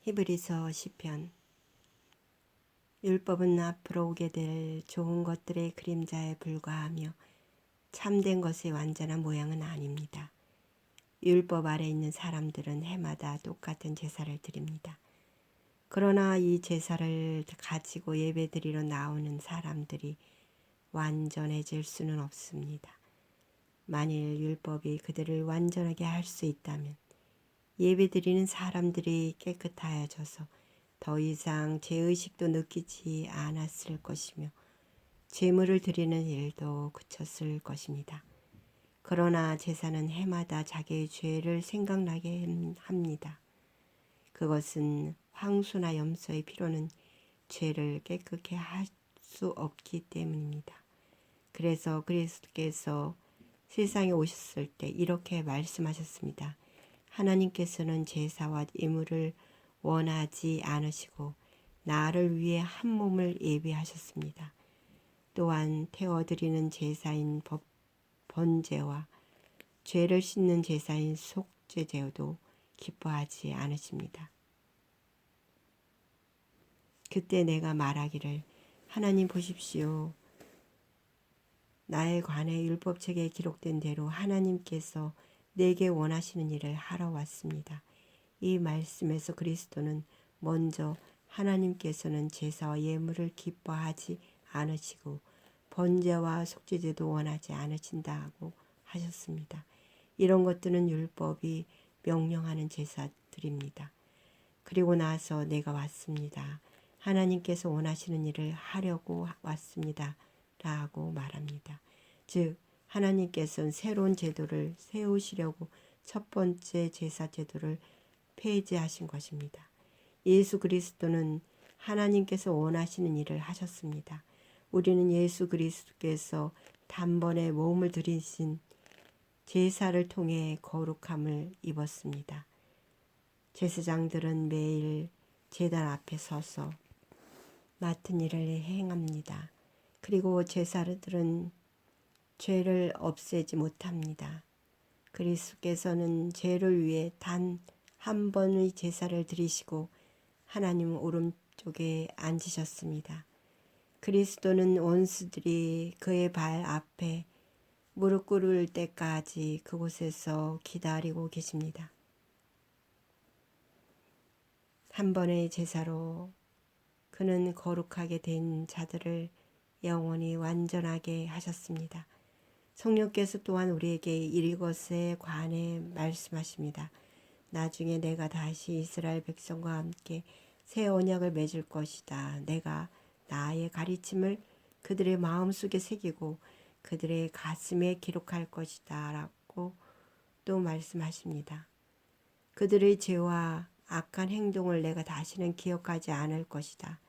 히브리서 시편. 율법은 앞으로 오게 될 좋은 것들의 그림자에 불과하며 참된 것의 완전한 모양은 아닙니다. 율법 아래 있는 사람들은 해마다 똑같은 제사를 드립니다. 그러나 이 제사를 가지고 예배드리러 나오는 사람들이 완전해질 수는 없습니다. 만일 율법이 그들을 완전하게 할 수 있다면 예배드리는 사람들이 깨끗하여져서 더 이상 죄의식도 느끼지 않았을 것이며 제물을 드리는 일도 그쳤을 것입니다. 그러나 제사는 해마다 자기의 죄를 생각나게 합니다. 그것은 황소나 염소의 피로는 죄를 깨끗게 할 수 없기 때문입니다. 그래서 그리스도께서 세상에 오셨을 때 이렇게 말씀하셨습니다. 하나님께서는 제사와 예물을 원하지 않으시고 나를 위해 한 몸을 예비하셨습니다. 또한 태워드리는 제사인 번제와 죄를 씻는 제사인 속죄제도 기뻐하지 않으십니다. 그때 내가 말하기를 하나님 보십시오. 나에 관해 율법책에 기록된 대로 하나님께서 내게 원하시는 일을 하러 왔습니다. 이 말씀에서 그리스도는 먼저 하나님께서는 제사와 예물을 기뻐하지 않으시고 번제와 속죄제도 원하지 않으신다고 하셨습니다. 이런 것들은 율법이 명령하는 제사들입니다. 그리고 나서 내가 왔습니다. 하나님께서 원하시는 일을 하려고 왔습니다. 라고 말합니다. 즉 하나님께서는 새로운 제도를 세우시려고 첫 번째 제사 제도를 폐지하신 것입니다. 예수 그리스도는 하나님께서 원하시는 일을 하셨습니다. 우리는 예수 그리스도께서 단번에 몸을 들이신 제사를 통해 거룩함을 입었습니다. 제사장들은 매일 제단 앞에 서서 맡은 일을 행합니다. 그리고 제사들은 죄를 없애지 못합니다. 그리스도께서는 죄를 위해 단 한 번의 제사를 드리시고 하나님 오른쪽에 앉으셨습니다. 그리스도는 원수들이 그의 발 앞에 무릎 꿇을 때까지 그곳에서 기다리고 계십니다. 한 번의 제사로 그는 거룩하게 된 자들을 영원히 완전하게 하셨습니다. 성령께서 또한 우리에게 이것에 관해 말씀하십니다. 나중에 내가 다시 이스라엘 백성과 함께 새 언약을 맺을 것이다. 내가 나의 가르침을 그들의 마음속에 새기고 그들의 가슴에 기록할 것이다. 라고 또 말씀하십니다. 그들의 죄와 악한 행동을 내가 다시는 기억하지 않을 것이다.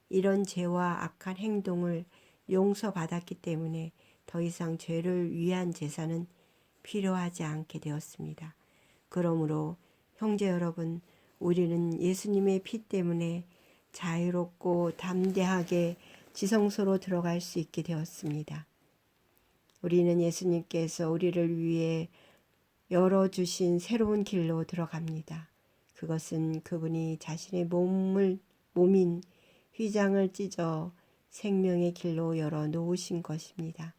이런 죄와 악한 행동을 용서받았기 때문에 더 이상 죄를 위한 제사는 필요하지 않게 되었습니다. 그러므로 형제 여러분, 우리는 예수님의 피 때문에 자유롭고 담대하게 지성소로 들어갈 수 있게 되었습니다. 우리는 예수님께서 우리를 위해 열어주신 새로운 길로 들어갑니다. 그것은 그분이 자신의 몸인 휘장을 찢어 생명의 길로 열어 놓으신 것입니다.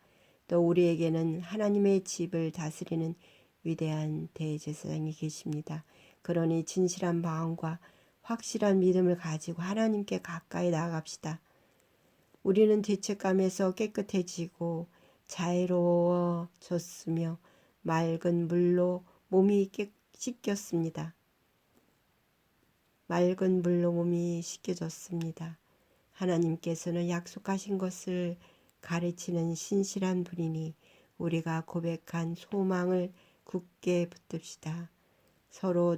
또 우리에게는 하나님의 집을 다스리는 위대한 대제사장이 계십니다. 그러니 진실한 마음과 확실한 믿음을 가지고 하나님께 가까이 나아갑시다. 우리는 죄책감에서 깨끗해지고 자유로워졌으며 맑은 물로 몸이 씻겼습니다. 맑은 물로 몸이 씻겨졌습니다. 하나님께서는 약속하신 것을 가르치는 신실한 분이니 우리가 고백한 소망을 굳게 붙듭시다. 서로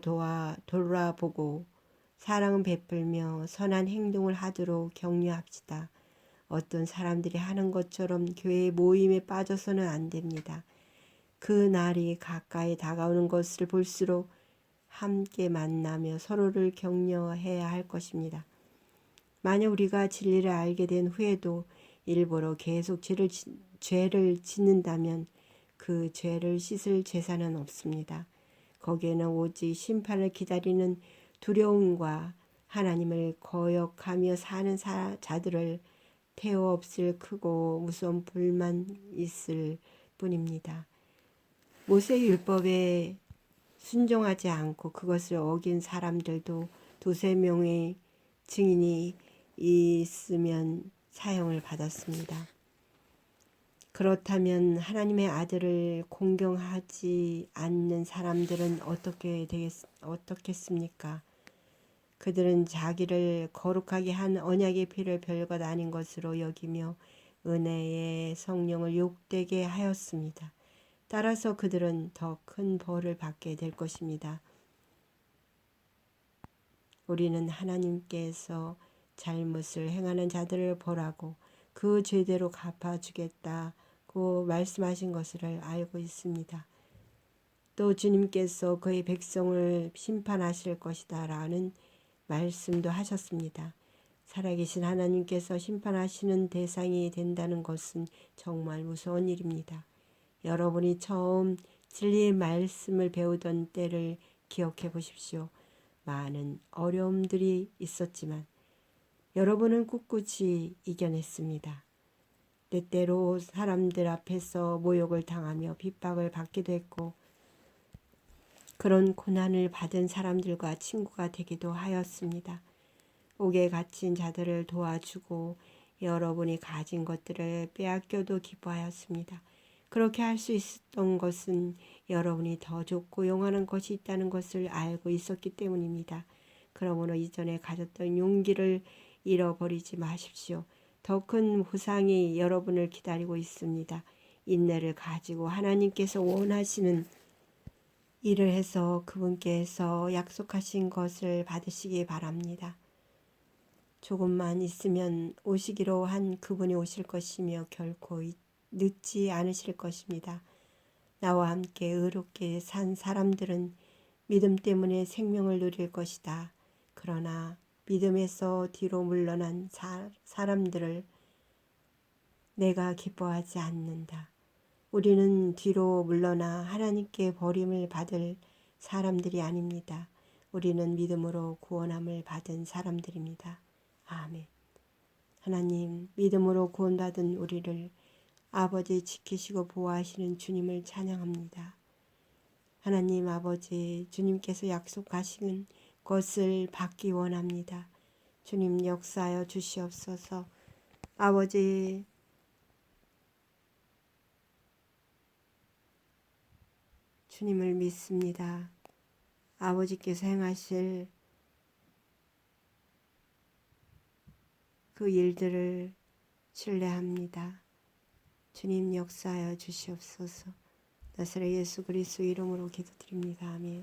돌아보고 사랑을 베풀며 선한 행동을 하도록 격려합시다. 어떤 사람들이 하는 것처럼 교회 모임에 빠져서는 안 됩니다. 그 날이 가까이 다가오는 것을 볼수록 함께 만나며 서로를 격려해야 할 것입니다. 만약 우리가 진리를 알게 된 후에도 일부러 계속 죄를 짓는다면 그 죄를 씻을 제사는 없습니다. 거기에는 오직 심판을 기다리는 두려움과 하나님을 거역하며 사는 자들을 태워 없을 크고 무서운 불만 있을 뿐입니다. 모세 율법에 순종하지 않고 그것을 어긴 사람들도 두세 명의 증인이 있으면 사형을 받았습니다. 그렇다면 하나님의 아들을 공경하지 않는 사람들은 어떻겠습니까? 그들은 자기를 거룩하게 한 언약의 피를 별것 아닌 것으로 여기며 은혜의 성령을 욕되게 하였습니다. 따라서 그들은 더 큰 벌을 받게 될 것입니다. 우리는 하나님께서 잘못을 행하는 자들을 벌하고 그 죄대로 갚아주겠다고 말씀하신 것을 알고 있습니다. 또 주님께서 그의 백성을 심판하실 것이다 라는 말씀도 하셨습니다. 살아계신 하나님께서 심판하시는 대상이 된다는 것은 정말 무서운 일입니다. 여러분이 처음 진리의 말씀을 배우던 때를 기억해 보십시오. 많은 어려움들이 있었지만 여러분은 꿋꿋이 이겨냈습니다. 때때로 사람들 앞에서 모욕을 당하며 핍박을 받기도 했고 그런 고난을 받은 사람들과 친구가 되기도 하였습니다. 옥에 갇힌 자들을 도와주고 여러분이 가진 것들을 빼앗겨도 기뻐하였습니다. 그렇게 할 수 있었던 것은 여러분이 더 좋고 영원한 것이 있다는 것을 알고 있었기 때문입니다. 그러므로 이전에 가졌던 용기를 잃어버리지 마십시오. 더 큰 보상이 여러분을 기다리고 있습니다. 인내를 가지고 하나님께서 원하시는 일을 해서 그분께서 약속하신 것을 받으시기 바랍니다. 조금만 있으면 오시기로 한 그분이 오실 것이며 결코 늦지 않으실 것입니다. 나와 함께 의롭게 산 사람들은 믿음 때문에 생명을 누릴 것이다. 그러나 믿음에서 뒤로 물러난 사람들을 내가 기뻐하지 않는다. 우리는 뒤로 물러나 하나님께 버림을 받을 사람들이 아닙니다. 우리는 믿음으로 구원함을 받은 사람들입니다. 아멘. 하나님, 믿음으로 구원받은 우리를 아버지 지키시고 보호하시는 주님을 찬양합니다. 하나님 아버지, 주님께서 약속하신 것을 받기 원합니다. 주님 역사하여 주시옵소서. 아버지, 주님을 믿습니다. 아버지께서 행하실 그 일들을 신뢰합니다. 주님 역사하여 주시옵소서. 나사렛 예수 그리스도 이름으로 기도드립니다. 아멘.